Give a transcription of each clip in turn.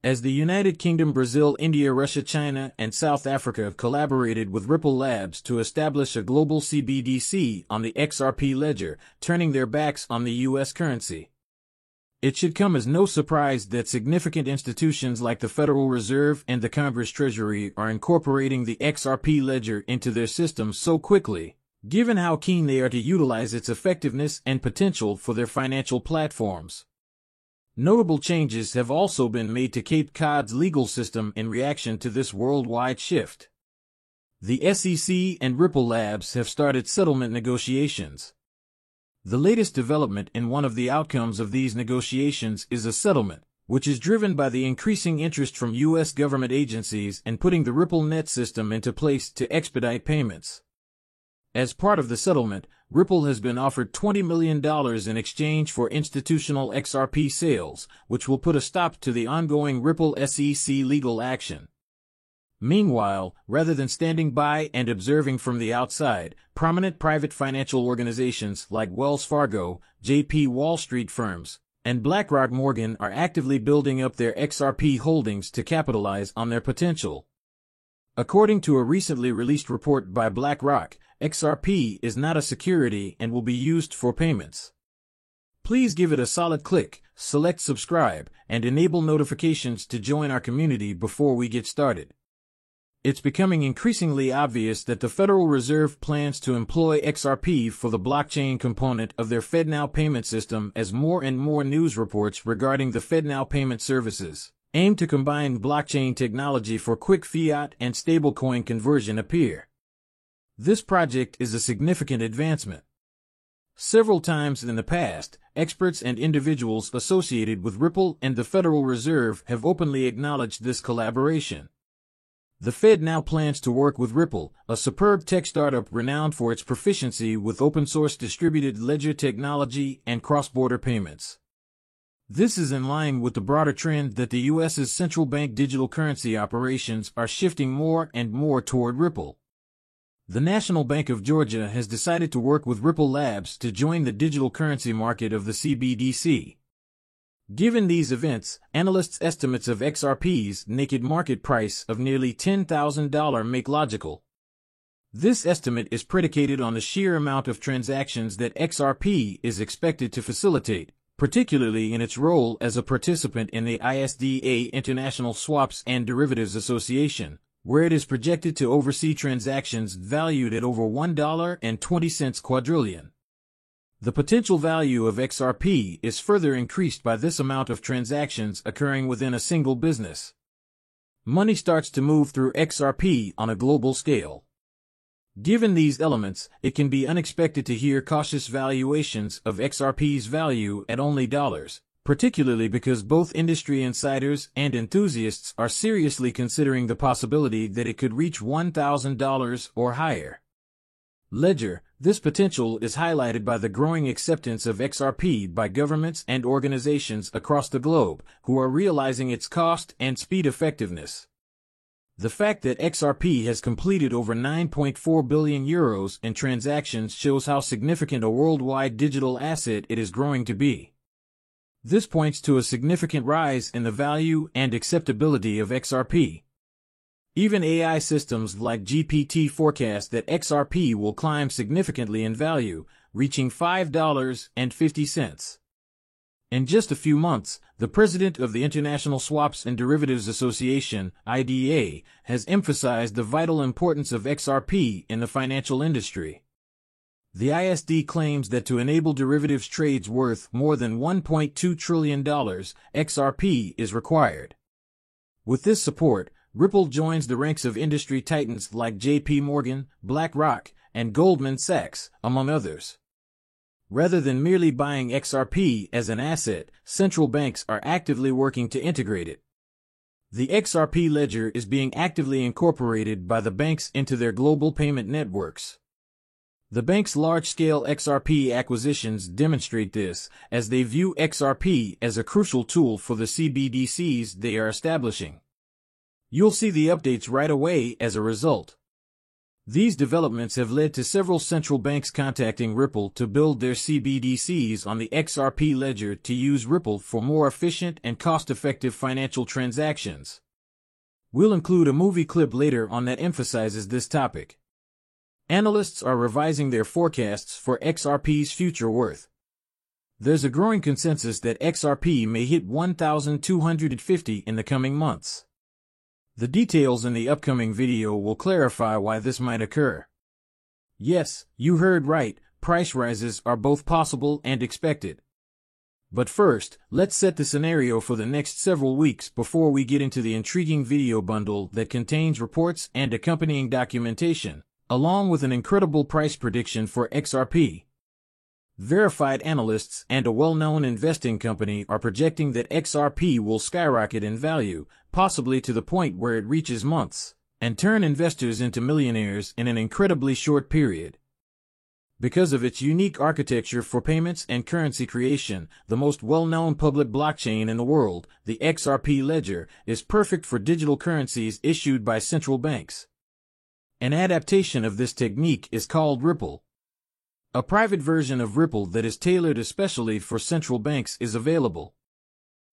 As the United Kingdom, Brazil, India, Russia, China, and South Africa have collaborated with Ripple Labs to establish a global CBDC on the XRP ledger, turning their backs on the U.S. currency. It should come as no surprise that significant institutions like the Federal Reserve and the Congress Treasury are incorporating the XRP ledger into their systems so quickly, given how keen they are to utilize its effectiveness and potential for their financial platforms. Notable changes have also been made to Cape Cod's legal system in reaction to this worldwide shift. The SEC and Ripple Labs have started settlement negotiations. The latest development in one of the outcomes of these negotiations is a settlement, which is driven by the increasing interest from U.S. government agencies in putting the RippleNet system into place to expedite payments. As part of the settlement, Ripple has been offered $20 million in exchange for institutional XRP sales, which will put a stop to the ongoing Ripple SEC legal action. Meanwhile, rather than standing by and observing from the outside, prominent private financial organizations like Wells Fargo, JP Wall Street firms, and BlackRock Morgan are actively building up their XRP holdings to capitalize on their potential. According to a recently released report by BlackRock, XRP is not a security and will be used for payments. Please give it a solid click, select subscribe, and enable notifications to join our community before we get started. It's becoming increasingly obvious that the Federal Reserve plans to employ XRP for the blockchain component of their FedNow payment system as more and more news reports regarding the FedNow payment services aim to combine blockchain technology for quick fiat and stablecoin conversion appear. This project is a significant advancement. Several times in the past, experts and individuals associated with Ripple and the Federal Reserve have openly acknowledged this collaboration. The Fed now plans to work with Ripple, a superb tech startup renowned for its proficiency with open-source distributed ledger technology and cross-border payments. This is in line with the broader trend that the U.S.'s central bank digital currency operations are shifting more and more toward Ripple. The National Bank of Georgia has decided to work with Ripple Labs to join the digital currency market of the CBDC. Given these events, analysts' estimates of XRP's naked market price of nearly $10,000 make logical. This estimate is predicated on the sheer amount of transactions that XRP is expected to facilitate, particularly in its role as a participant in the ISDA International Swaps and Derivatives Association, where it is projected to oversee transactions valued at over $1.20 quadrillion. The potential value of XRP is further increased by this amount of transactions occurring within a single business. Money starts to move through XRP on a global scale. Given these elements, it can be unexpected to hear cautious valuations of XRP's value at only dollars, particularly because both industry insiders and enthusiasts are seriously considering the possibility that it could reach $1,000 or higher. Ledger, this potential is highlighted by the growing acceptance of XRP by governments and organizations across the globe who are realizing its cost and speed effectiveness. The fact that XRP has completed over 9.4 billion euros in transactions shows how significant a worldwide digital asset it is growing to be. This points to a significant rise in the value and acceptability of XRP. Even AI systems like GPT forecast that XRP will climb significantly in value, reaching $5.50. In just a few months, the president of the International Swaps and Derivatives Association, IDA, has emphasized the vital importance of XRP in the financial industry. The ISD claims that to enable derivatives trades worth more than $1.2 trillion, XRP is required. With this support, Ripple joins the ranks of industry titans like JP Morgan, BlackRock, and Goldman Sachs, among others. Rather than merely buying XRP as an asset, central banks are actively working to integrate it. The XRP ledger is being actively incorporated by the banks into their global payment networks. The banks' large-scale XRP acquisitions demonstrate this, as they view XRP as a crucial tool for the CBDCs they are establishing. You'll see the updates right away as a result. These developments have led to several central banks contacting Ripple to build their CBDCs on the XRP ledger to use Ripple for more efficient and cost-effective financial transactions. We'll include a movie clip later on that emphasizes this topic. Analysts are revising their forecasts for XRP's future worth. There's a growing consensus that XRP may hit 1,250 in the coming months. The details in the upcoming video will clarify why this might occur. Yes, you heard right, price rises are both possible and expected. But first, let's set the scenario for the next several weeks before we get into the intriguing video bundle that contains reports and accompanying documentation, along with an incredible price prediction for XRP. Verified analysts and a well-known investing company are projecting that XRP will skyrocket in value, possibly to the point where it reaches months, and turn investors into millionaires in an incredibly short period. Because of its unique architecture for payments and currency creation, the most well-known public blockchain in the world, the XRP ledger, is perfect for digital currencies issued by central banks. An adaptation of this technique is called Ripple. A private version of Ripple that is tailored especially for central banks is available.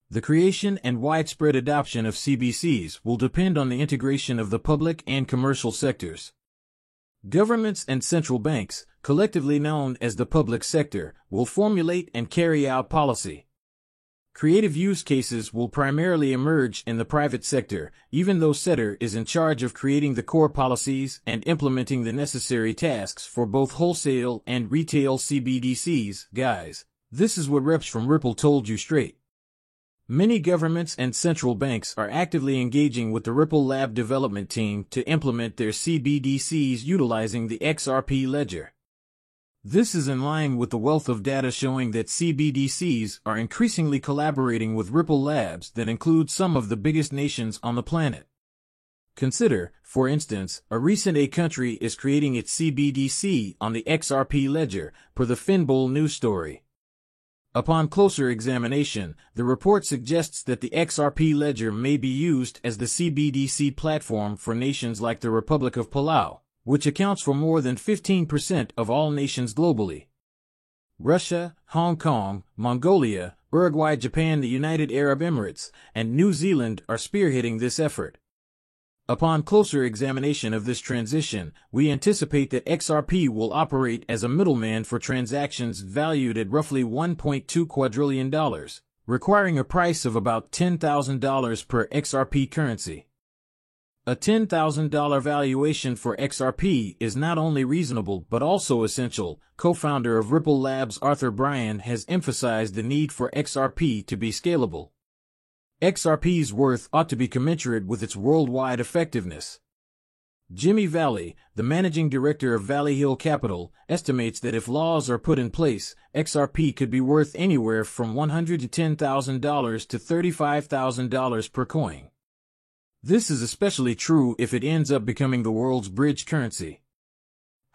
The creation and widespread adoption of CBDCs will depend on the integration of the public and commercial sectors. Governments and central banks, collectively known as the public sector, will formulate and carry out policy. Creative use cases will primarily emerge in the private sector, even though SETR is in charge of creating the core policies and implementing the necessary tasks for both wholesale and retail CBDCs. Guys, this is what reps from Ripple told you straight. Many governments and central banks are actively engaging with the Ripple Lab development team to implement their CBDCs utilizing the XRP ledger. This is in line with the wealth of data showing that CBDCs are increasingly collaborating with Ripple Labs that include some of the biggest nations on the planet. Consider, for instance, a recent country is creating its CBDC on the XRP ledger, per the Finbowl news story. Upon closer examination, the report suggests that the XRP ledger may be used as the CBDC platform for nations like the Republic of Palau, which accounts for more than 15% of all nations globally. Russia, Hong Kong, Mongolia, Uruguay, Japan, the United Arab Emirates, and New Zealand are spearheading this effort. Upon closer examination of this transition, we anticipate that XRP will operate as a middleman for transactions valued at roughly $1.2 quadrillion, requiring a price of about $10,000 per XRP currency. A $10,000 valuation for XRP is not only reasonable but also essential. Co-founder of Ripple Labs Arthur Bryan has emphasized the need for XRP to be scalable. XRP's worth ought to be commensurate with its worldwide effectiveness. Jimmy Valley, the managing director of Valley Hill Capital, estimates that if laws are put in place, XRP could be worth anywhere from $110,000 to $35,000 per coin. This is especially true if it ends up becoming the world's bridge currency.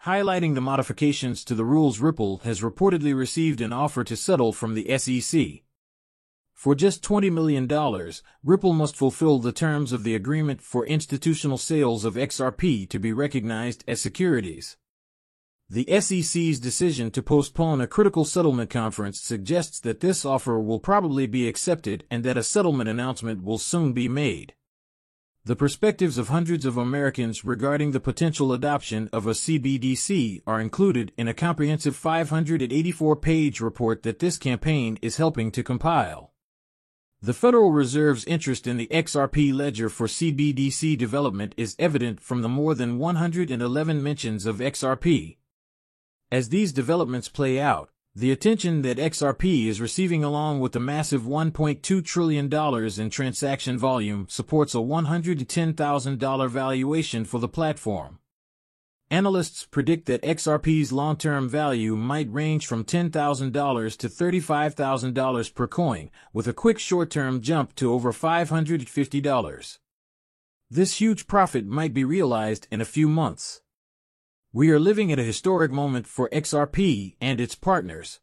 Highlighting the modifications to the rules, Ripple has reportedly received an offer to settle from the SEC. For just $20 million, Ripple must fulfill the terms of the agreement for institutional sales of XRP to be recognized as securities. The SEC's decision to postpone a critical settlement conference suggests that this offer will probably be accepted and that a settlement announcement will soon be made. The perspectives of hundreds of Americans regarding the potential adoption of a CBDC are included in a comprehensive 584-page report that this campaign is helping to compile. The Federal Reserve's interest in the XRP ledger for CBDC development is evident from the more than 111 mentions of XRP. As these developments play out, the attention that XRP is receiving along with the massive $1.2 trillion in transaction volume supports a $110,000 valuation for the platform. Analysts predict that XRP's long-term value might range from $10,000 to $35,000 per coin, with a quick short-term jump to over $550. This huge profit might be realized in a few months. We are living at a historic moment for XRP and its partners.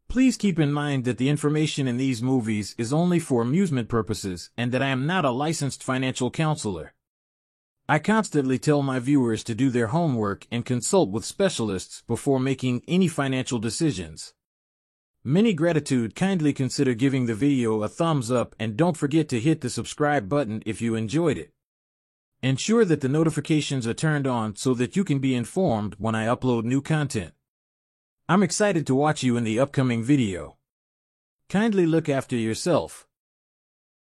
Please keep in mind that the information in these movies is only for amusement purposes and that I am not a licensed financial counselor. I constantly tell my viewers to do their homework and consult with specialists before making any financial decisions. Many gratitude. Kindly consider giving the video a thumbs up and don't forget to hit the subscribe button if you enjoyed it. Ensure that the notifications are turned on so that you can be informed when I upload new content. I'm excited to watch you in the upcoming video. Kindly look after yourself.